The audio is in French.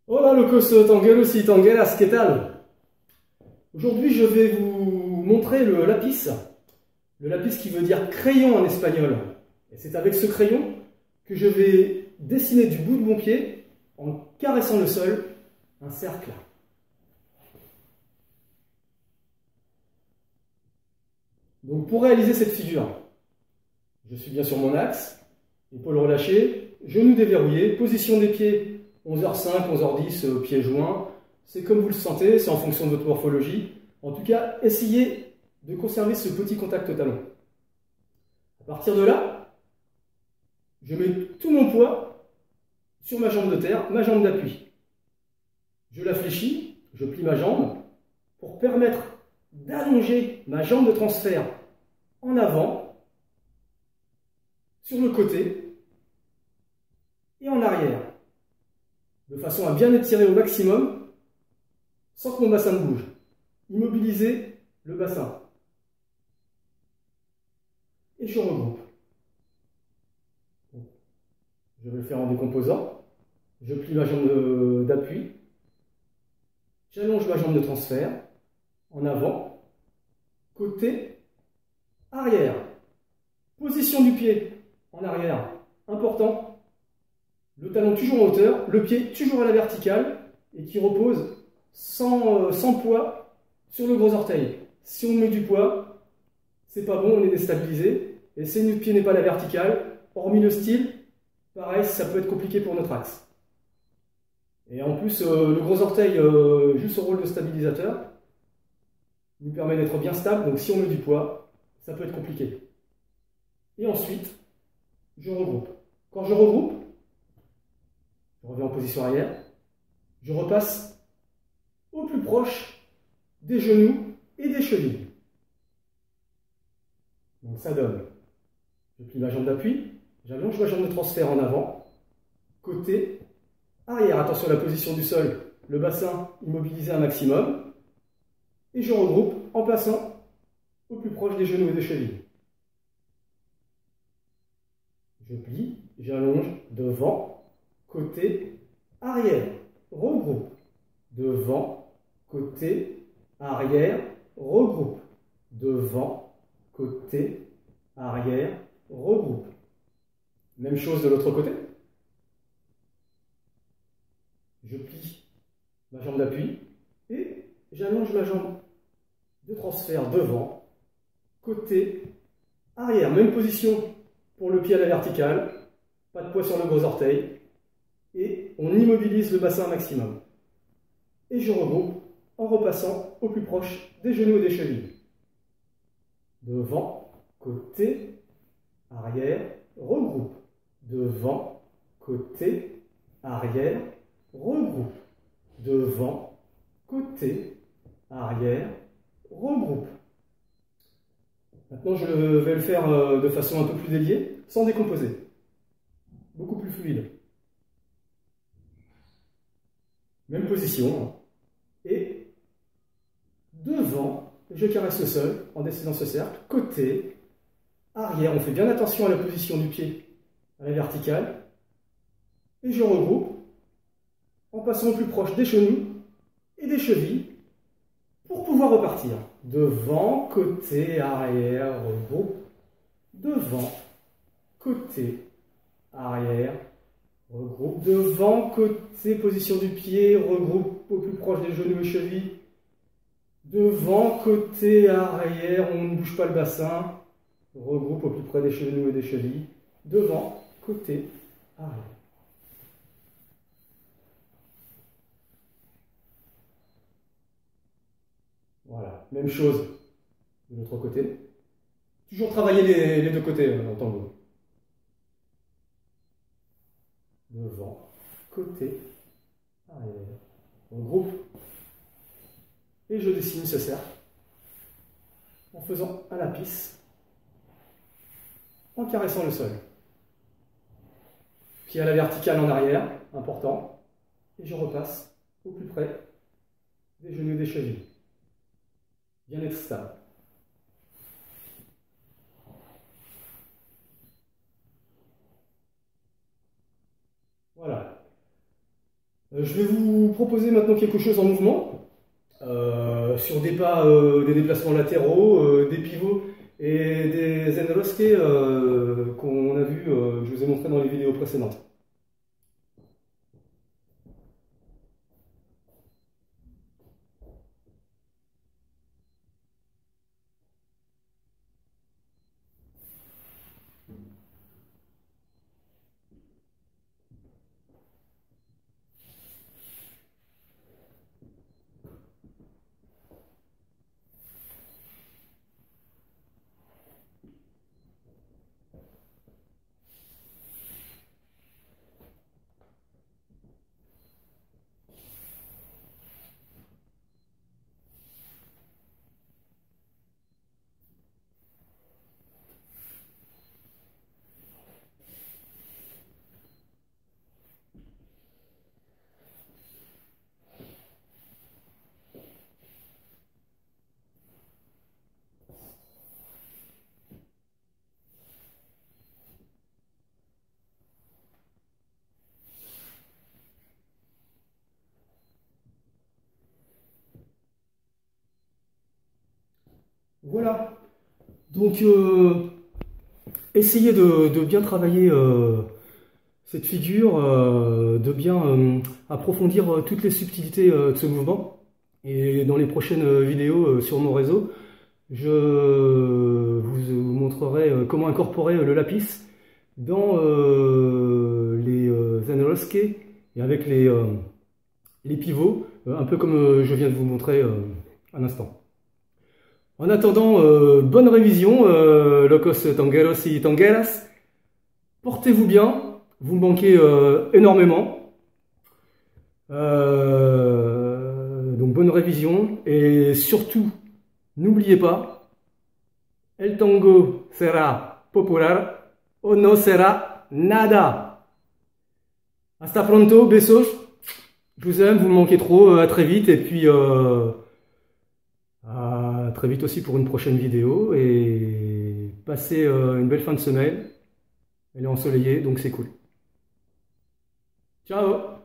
Hola locos tangueros y tangueras, ¿qué tal? Aujourd'hui je vais vous montrer le lapis qui veut dire crayon en espagnol. Et c'est avec ce crayon que je vais dessiner du bout de mon pied, en caressant le sol, un cercle. Donc pour réaliser cette figure, je suis bien sur mon axe, épaules relâchées, genoux déverrouillés, position des pieds 11h05, 11h10, pieds joints. C'est comme vous le sentez, c'est en fonction de votre morphologie. En tout cas, essayez de conserver ce petit contact talon. À partir de là, je mets tout mon poids sur ma jambe de terre, ma jambe d'appui. Je la fléchis, je plie ma jambe pour permettre d'allonger ma jambe de transfert en avant, sur le côté et en arrière, de façon à bien étirer au maximum sans que mon bassin ne bouge. Immobiliser le bassin. Et je regroupe. Je vais le faire en décomposant. Je plie ma jambe d'appui. J'allonge ma jambe de transfert en avant, côté, arrière. Position du pied en arrière, important. Le talon toujours en hauteur, le pied toujours à la verticale et qui repose sans poids sur le gros orteil. Si on met du poids, c'est pas bon, on est déstabilisé. Et si notre pied n'est pas à la verticale, hormis le style, pareil, ça peut être compliqué pour notre axe. Et en plus, le gros orteil joue son rôle de stabilisateur, nous permet d'être bien stable, donc si on met du poids, ça peut être compliqué. Et ensuite, je regroupe. Quand je regroupe, je reviens en position arrière, je repasse au plus proche des genoux et des chevilles. Donc ça donne, je plie ma jambe d'appui, j'allonge ma jambe de transfert en avant, côté, arrière, attention à la position du sol, le bassin immobilisé un maximum, et je regroupe en passant au plus proche des genoux et des chevilles. Je plie, j'allonge devant, côté, arrière, regroupe, devant, côté, arrière, regroupe, devant, côté, arrière, regroupe. Même chose de l'autre côté. Je plie ma jambe d'appui et j'allonge ma jambe de transfert devant, côté, arrière. Même position pour le pied à la verticale, pas de poids sur le gros orteil et on immobilise le bassin maximum. Et je regroupe en repassant au plus proche des genoux et des chevilles. Devant, côté, arrière, regroupe. Devant, côté, arrière, regroupe. Devant, côté, arrière, regroupe. Maintenant, je vais le faire de façon un peu plus déliée, sans décomposer. Beaucoup plus fluide. Même position. Et devant, je caresse le sol en dessinant ce cercle. Côté, arrière, on fait bien attention à la position du pied à la verticale. Et je regroupe en passant au plus proche des genoux et des chevilles pour pouvoir repartir. Devant, côté, arrière, regroupe. Devant, côté, arrière, regroupe. Devant, côté, position du pied, regroupe au plus proche des genoux et chevilles. Devant, côté, arrière, on ne bouge pas le bassin. Regroupe au plus près des genoux et des chevilles. Devant, côté, arrière. Voilà, même chose de l'autre côté. Toujours travailler les deux côtés en tango. Devant, côté, arrière. Regroupe. Et je dessine ce cercle en faisant un lapis, en caressant le sol. Pied à la verticale en arrière, important. Et je repasse au plus près des genoux et des chevilles. Bien être stable. Je vais vous proposer maintenant quelque chose en mouvement, sur des pas, des déplacements latéraux, des pivots et des enrosqués qu'on a vu, je vous ai montré dans les vidéos précédentes. Voilà, donc essayez de bien travailler cette figure, de bien approfondir toutes les subtilités de ce mouvement. Et dans les prochaines vidéos sur mon réseau, je vous montrerai comment incorporer le lapis dans les enrosqués et avec les pivots, un peu comme je viens de vous montrer à l'instant. En attendant, bonne révision, locos tangueros y tangueras. Portez-vous bien, vous me manquez énormément. Donc bonne révision et surtout, n'oubliez pas, el tango sera popular o no sera nada. Hasta pronto, besos. Je vous aime, vous me manquez trop, à très vite et puis à très vite aussi pour une prochaine vidéo et passez une belle fin de semaine. Elle est ensoleillée donc c'est cool. Ciao!